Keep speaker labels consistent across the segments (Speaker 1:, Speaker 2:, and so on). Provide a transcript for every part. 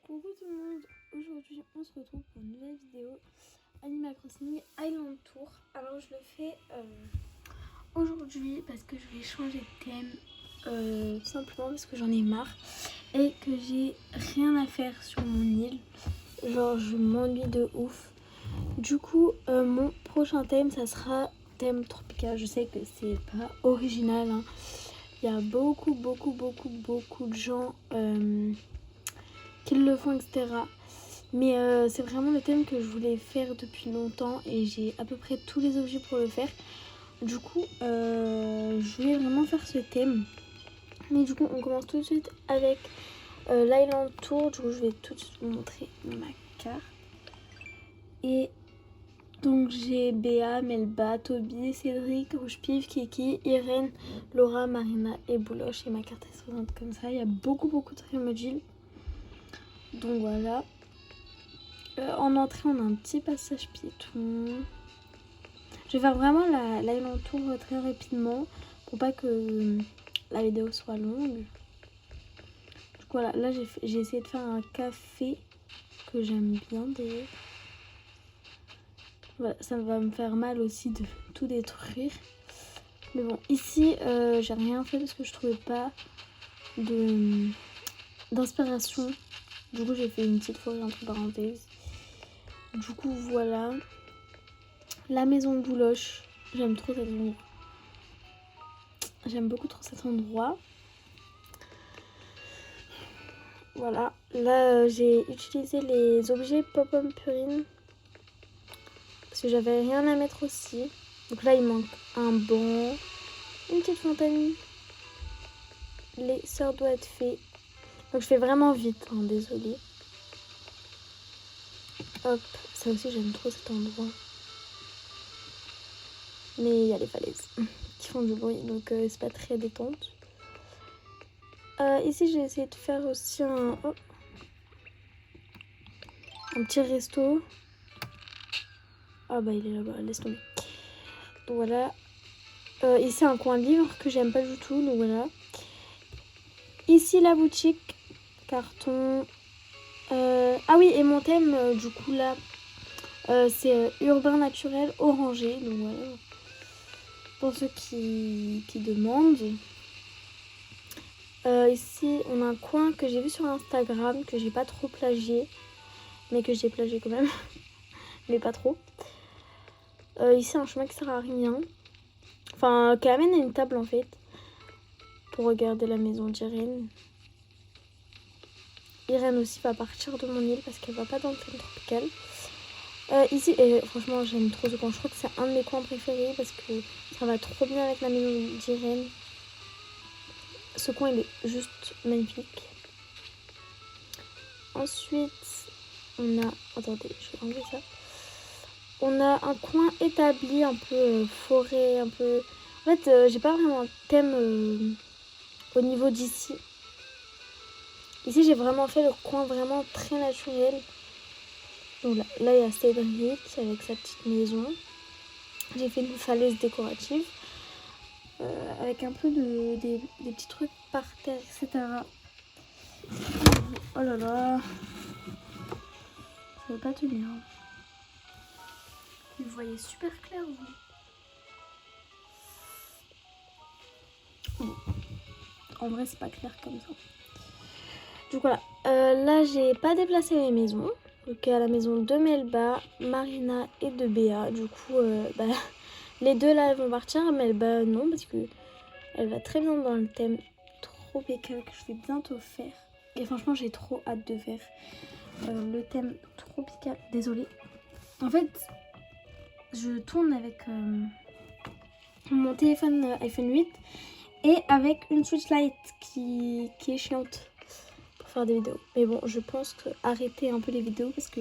Speaker 1: Coucou tout le monde, aujourd'hui on se retrouve pour une nouvelle vidéo Animal Crossing Island Tour. Alors je le fais aujourd'hui parce que je vais changer de thème, simplement parce que j'en ai marre et que j'ai rien à faire sur mon île. Genre je m'ennuie de ouf. Du coup mon prochain thème ça sera thème tropical. Je sais que c'est pas original hein. Il y a beaucoup de gens qui le font, etc. Mais c'est vraiment le thème que je voulais faire depuis longtemps et j'ai à peu près tous les objets pour le faire. Du coup, je voulais vraiment faire ce thème. Mais du coup, on commence tout de suite avec l'Island Tour. Du coup, je vais tout de suite vous montrer ma carte. Et donc, j'ai Béa, Melba, Toby, Cédric, Rouge-Pif, Kiki, Irène, Laura, Marina et Bouloche. Et ma carte elle se présente comme ça. Il y a beaucoup de emojis. Donc voilà. En entrée, on a un petit passage piéton. Je vais faire vraiment l'Island Tour très rapidement pour pas que la vidéo soit longue. Du coup, voilà, là j'ai essayé de faire un café que j'aime bien d'ailleurs. Voilà, ça va me faire mal aussi de tout détruire. Mais bon, ici, j'ai rien fait parce que je trouvais pas d'inspiration. Du coup, j'ai fait une petite forêt entre parenthèses. Du coup, voilà. La maison de Bouloche, j'aime trop cet endroit. J'aime beaucoup trop cet endroit. Voilà, là j'ai utilisé les objets Pop-Up Purine parce que j'avais rien à mettre aussi. Donc là il manque un banc, une petite fontaine. Les sœurs doivent être faites. Donc je fais vraiment vite, hein, désolée. Hop, ça aussi j'aime trop cet endroit. Mais il y a les falaises qui font du bruit, donc c'est pas très détente. Ici j'ai essayé de faire aussi un petit resto. Ah bah il est là-bas, laisse tomber. Donc voilà. Ici un coin livre que j'aime pas du tout, donc voilà. Ici la boutique, carton. Ah oui, et mon thème du coup là, c'est urbain naturel orangé, donc voilà. Pour ceux qui demandent. Ici on a un coin que j'ai vu sur Instagram, que j'ai pas trop plagié, mais que j'ai plagié quand même, mais pas trop. Ici un chemin qui sert à rien, enfin qui amène à une table en fait, pour regarder la maison d'Irène. Irène aussi va partir de mon île parce qu'elle va pas dans le thème tropical. Ici, et franchement j'aime trop ce coin, je crois que c'est un de mes coins préférés parce que ça va trop bien avec la maison d'Irène. Ce coin il est juste magnifique. Ensuite on a, attendez je vais enlever ça. On a un coin établi, un peu forêt, un peu... En fait j'ai pas vraiment un thème au niveau d'ici. Ici j'ai vraiment fait le coin vraiment très naturel. Donc là il y a Cédric avec sa petite maison. J'ai fait une falaise décorative avec un peu des petits trucs par terre, etc. Oh là là, ça va pas tenir. Vous voyez super clair vous. En vrai c'est pas clair comme ça. Donc voilà, là j'ai pas déplacé les maisons. Donc à la maison de Melba, Marina et de Béa. Du coup les deux là elles vont partir, Melba non parce que elle va très bien dans le thème tropical que je vais bientôt faire. Et franchement j'ai trop hâte de faire le thème tropical. Désolée. En fait je tourne avec mon téléphone iPhone 8 et avec une Switch Lite qui est chiante pour faire des vidéos. Mais bon je pense que arrêter un peu les vidéos parce que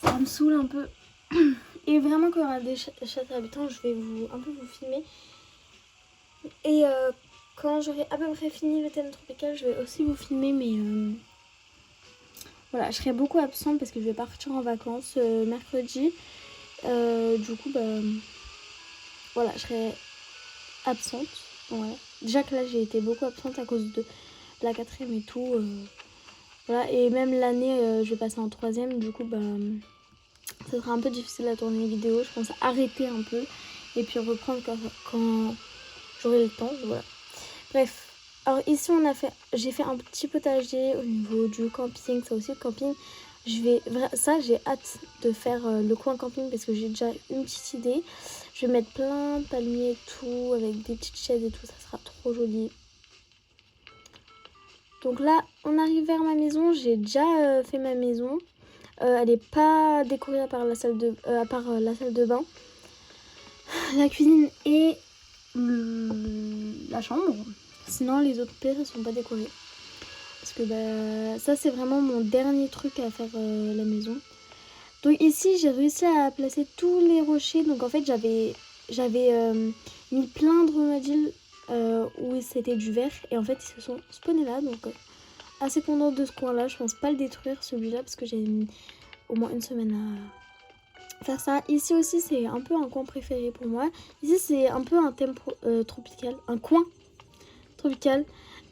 Speaker 1: ça me saoule un peu. Et vraiment quand il y aura des chats habitants je vais un peu vous filmer. Et quand j'aurai à peu près fini le thème tropical je vais aussi vous filmer, mais voilà, je serai beaucoup absente parce que je vais partir en vacances mercredi. Du coup voilà, je serai absente. Voilà. Déjà que là j'ai été beaucoup absente à cause de la quatrième et tout. Voilà, et même l'année, je vais passer en troisième, du coup, bah, ça sera un peu difficile à tourner les vidéos. Je pense arrêter un peu et puis reprendre quand j'aurai le temps. Voilà. Bref, alors ici j'ai fait un petit potager au niveau du camping, ça aussi le camping. Ça j'ai hâte de faire le coin camping parce que j'ai déjà une petite idée. Je vais mettre plein de palmiers et tout avec des petites chaises et tout, ça sera trop joli. Donc là, on arrive vers ma maison. J'ai déjà fait ma maison. Elle n'est pas décorée à part la salle de bain, la cuisine et la chambre. Sinon, les autres pièces ne sont pas décorées. Parce que bah, ça, c'est vraiment mon dernier truc à faire la maison. Donc ici, j'ai réussi à placer tous les rochers. Donc en fait, j'avais mis plein de remodiles où c'était du verre. Et en fait, ils se sont spawnés là. Donc assez contente de ce coin-là. Je pense pas le détruire celui-là parce que j'ai mis au moins une semaine à faire ça. Ici aussi, c'est un peu un coin préféré pour moi. Ici, c'est un peu un thème tropical. Un coin tropical.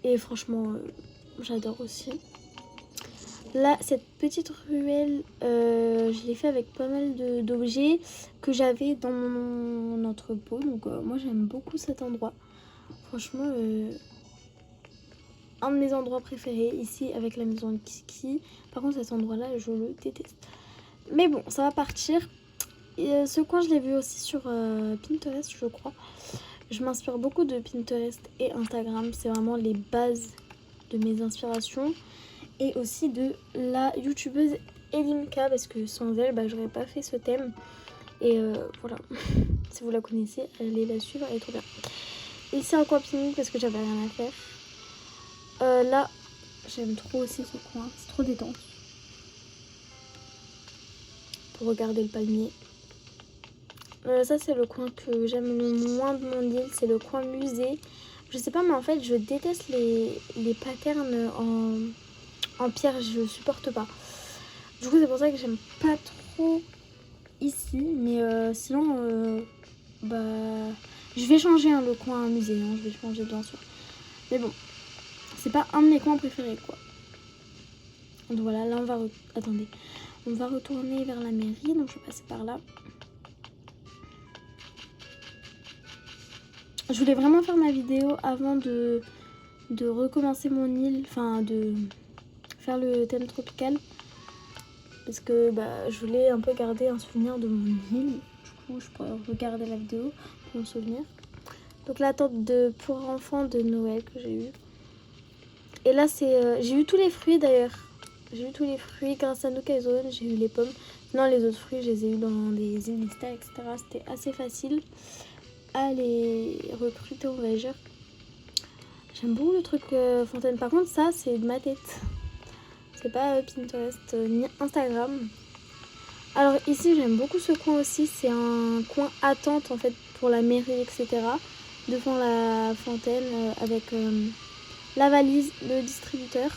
Speaker 1: Et franchement, j'adore aussi. Là, cette petite ruelle, je l'ai fait avec pas mal d'objets que j'avais dans mon entrepôt. Donc moi, j'aime beaucoup cet endroit. Franchement, un de mes endroits préférés ici avec la maison de Kiki. Par contre, cet endroit-là, je le déteste. Mais bon, ça va partir. Et, ce coin, je l'ai vu aussi sur Pinterest, je crois. Je m'inspire beaucoup de Pinterest et Instagram. C'est vraiment les bases de mes inspirations. Et aussi de la youtubeuse Elimka, parce que sans elle, bah, j'aurais pas fait ce thème. Et voilà, si vous la connaissez, allez la suivre, elle est trop bien. Ici un coin pique-nique parce que j'avais rien à faire. Là, j'aime trop aussi ce coin, c'est trop détente. Pour regarder le palmier. Ça c'est le coin que j'aime le moins de mon île, c'est le coin musée. Je sais pas, mais en fait je déteste les patterns en pierre, je supporte pas. Du coup c'est pour ça que j'aime pas trop ici, mais sinon bah je vais changer le coin musée, hein, je vais changer bien sûr. Mais bon, c'est pas un de mes coins préférés quoi. Donc voilà, là on va retourner vers la mairie, donc je vais passer par là. Je voulais vraiment faire ma vidéo avant de recommencer mon île, enfin de faire le thème tropical. Parce que bah, je voulais un peu garder un souvenir de mon île. Du coup, je pourrais regarder la vidéo pour me souvenir. Donc la tente pour enfants de Noël que j'ai eu. Et là, j'ai eu tous les fruits d'ailleurs. J'ai eu tous les fruits grâce à Nookazone. J'ai eu les pommes. Sinon, les autres fruits, je les ai eu dans des îles mystères, etc. C'était assez facile à les recruter, on va dire. J'aime beaucoup le truc fontaine. Par contre, ça, c'est de ma tête. C'est pas Pinterest ni Instagram. Alors ici, j'aime beaucoup ce coin aussi. C'est un coin attente en fait pour la mairie, etc. Devant la fontaine avec la valise, le distributeur.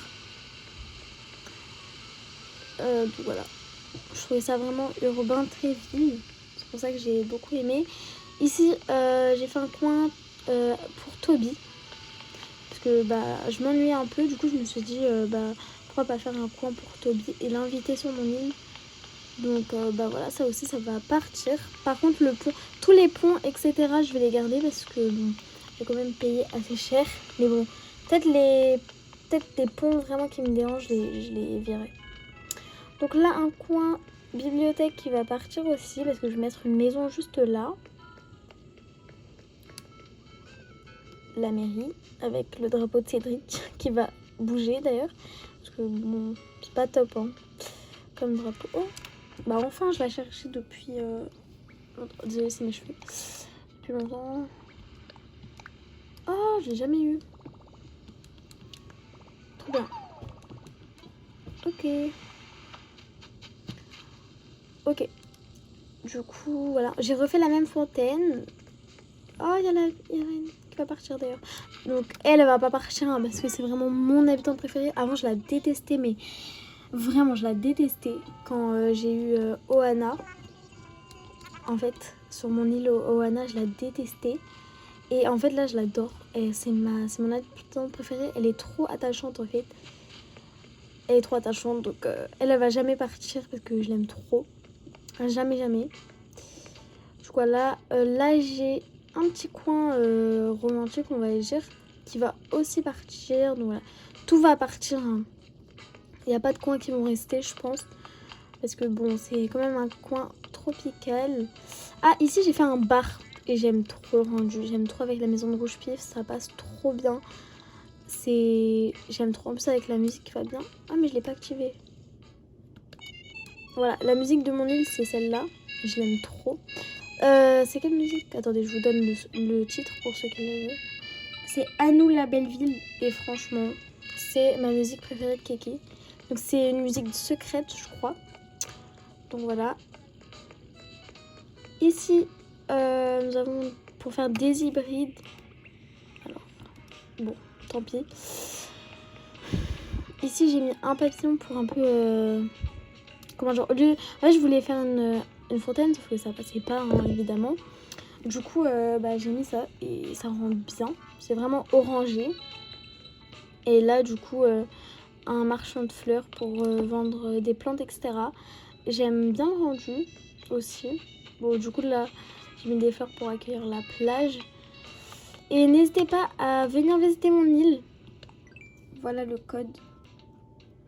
Speaker 1: Donc voilà. Je trouvais ça vraiment urbain, très ville. C'est pour ça que j'ai beaucoup aimé. Ici, j'ai fait un coin pour Toby. Parce que bah, je m'ennuyais un peu. Du coup, je me suis dit, pourquoi pas faire un coin pour Toby et l'inviter sur mon île. Donc bah voilà, ça aussi, ça va partir. Par contre, le pont, tous les ponts, etc., je vais les garder parce que bon, j'ai quand même payé assez cher. Mais bon, peut-être des ponts vraiment qui me dérangent, je les virerai. Donc là, un coin bibliothèque qui va partir aussi parce que je vais mettre une maison juste là. La mairie avec le drapeau de Cédric qui va bouger d'ailleurs. Parce que bon, c'est pas top hein, comme drapeau. Oh, bah enfin, je la cherchais depuis... Désolée, c'est mes cheveux. Depuis longtemps. Oh, je l'ai jamais eu. Trop bien. Ok. Ok. Du coup, voilà. J'ai refait la même fontaine. Oh, il y a la reine qui va partir d'ailleurs. Donc, elle va pas partir hein, parce que c'est vraiment mon habitante préférée. Avant, je la détestais, mais vraiment, je la détestais quand j'ai eu Ohana. En fait, sur mon île Ohana, je la détestais. Et en fait, là, je l'adore. Et c'est mon habitante préférée. Elle est trop attachante, en fait. Elle est trop attachante, donc elle va jamais partir parce que je l'aime trop. Jamais, jamais. Du coup, là j'ai un petit coin romantique, on va dire, qui va aussi partir. Donc voilà, tout va partir. Hein. Il n'y a pas de coins qui vont rester, je pense. Parce que bon, c'est quand même un coin tropical. Ah, ici j'ai fait un bar. Et j'aime trop le rendu. J'aime trop avec la maison de Rouge Pif. Ça passe trop bien. J'aime trop. En plus avec la musique qui va bien. Ah, mais je l'ai pas activée. Voilà, la musique de mon île, c'est celle-là. Je l'aime trop. C'est quelle musique? Attendez, je vous donne le titre pour ceux qui le veulent. C'est À nous la belle ville. Et franchement, c'est ma musique préférée de Keke. Donc c'est une musique secrète, je crois. Donc voilà. Ici, nous avons pour faire des hybrides. Alors, bon, tant pis. Ici, j'ai mis un papillon pour un peu... comment genre, au lieu... En fait, je voulais faire une fontaine, sauf que ça passait pas, hein, évidemment. Du coup, j'ai mis ça et ça rend bien. C'est vraiment orangé. Et là, du coup, un marchand de fleurs pour vendre des plantes, etc. J'aime bien le rendu aussi. Bon, du coup, là, j'ai mis des fleurs pour accueillir la plage. Et n'hésitez pas à venir visiter mon île. Voilà le code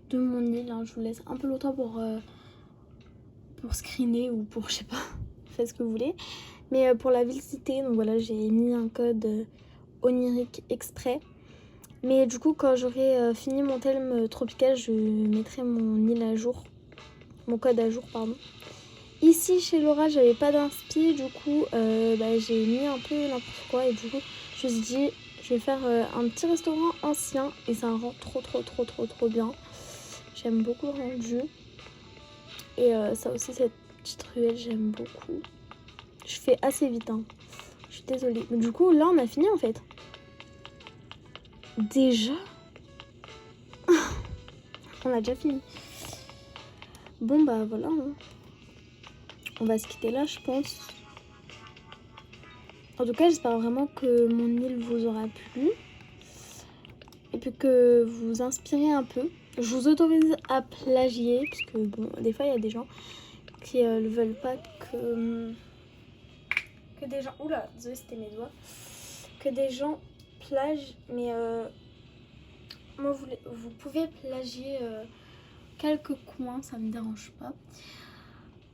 Speaker 1: de mon île. Hein. Je vous laisse un peu longtemps pour screener ou pour, je sais pas, faites ce que vous voulez. Mais pour la visiter, donc voilà, j'ai mis un code onirique exprès. Mais du coup, quand j'aurai fini mon thème tropical, je mettrai mon île à jour. Mon code à jour, pardon. Ici, chez Laura, j'avais pas d'inspi. Du coup, j'ai mis un peu n'importe quoi. Et du coup, je me suis dit, je vais faire un petit restaurant ancien. Et ça rend trop bien. J'aime beaucoup le rendu. Et ça aussi, cette petite ruelle, j'aime beaucoup. Je fais assez vite, hein. Je suis désolée. Mais du coup, là, on a fini en fait. Déjà? On a déjà fini. Bon, bah voilà. Hein. On va se quitter là, je pense. En tout cas, j'espère vraiment que mon île vous aura plu. Et puis que vous vous inspirez un peu. Je vous autorise à plagier. Parce que, bon, des fois, il y a des gens qui ne veulent pas que des gens... Oula, désolé, c'était mes doigts. Que des gens plagent. Mais moi, vous pouvez plagier quelques coins. Ça me dérange pas.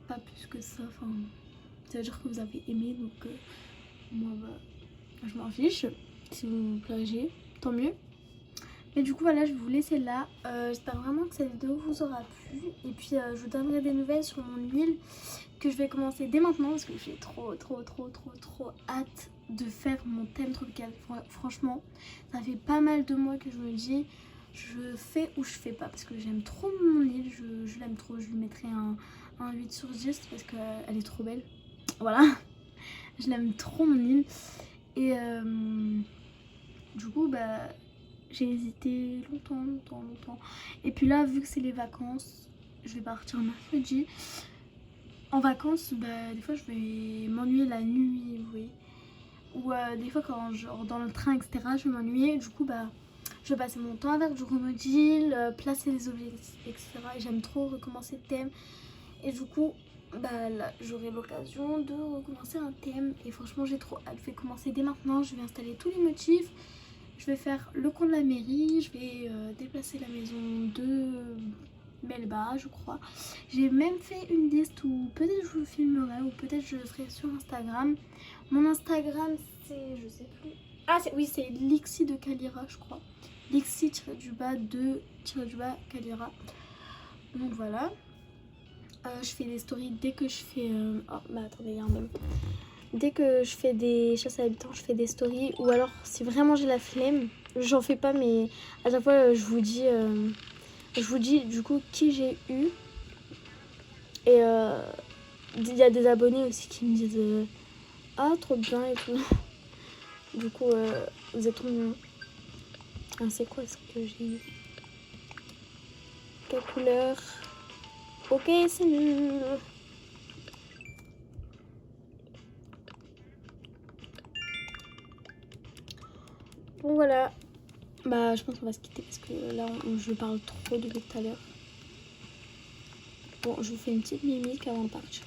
Speaker 1: Pas plus que ça. Enfin, ça veut dire que vous avez aimé. Donc, moi, je m'en fiche. Si vous plagiez, tant mieux. Et du coup voilà, je vais vous laisser là. J'espère vraiment que cette vidéo vous aura plu. Et puis je vous donnerai des nouvelles sur mon île que je vais commencer dès maintenant. Parce que j'ai trop hâte de faire mon thème tropical. Franchement, ça fait pas mal de mois que je me dis je fais ou je fais pas. Parce que j'aime trop mon île, je l'aime trop. Je lui mettrai un 8 sur 10 parce qu'elle est trop belle. Voilà, je l'aime trop mon île. Et du coup j'ai hésité longtemps. Et puis là, vu que c'est les vacances, je vais partir mercredi. En vacances, des fois, je vais m'ennuyer la nuit, vous voyez. Ou des fois, quand genre dans le train, etc., je vais m'ennuyer. Du coup, je vais passer mon temps avec du remodule, placer les objets, etc. Et j'aime trop recommencer le thème. Et du coup, là, j'aurai l'occasion de recommencer un thème. Et franchement, j'ai trop hâte. Je vais commencer dès maintenant. Je vais installer tous les motifs. Je vais faire le coin de la mairie, je vais déplacer la maison de Melba, je crois. J'ai même fait une liste où peut-être je vous filmerai ou peut-être je le ferai sur Instagram. Mon Instagram, c'est, je sais plus. Ah, c'est Lixi de Calira, je crois. Lixi-de-Calira. Donc voilà. Je fais des stories dès que je fais... attendez, il y a un même. Dès que je fais des chasses à habitants, je fais des stories. Ou alors, si vraiment j'ai la flemme, j'en fais pas, mais à chaque fois, je vous dis du coup qui j'ai eu. Et il y a des abonnés aussi qui me disent ah, trop bien et tout. Du coup, vous êtes trop mignons. Ah, c'est quoi ce que j'ai eu? Quelle couleur? Ok, c'est nul. Bon voilà, Bah, je pense qu'on va se quitter parce que là, je parle trop depuis tout à l'heure. Bon, je vous fais une petite mimique avant de partir.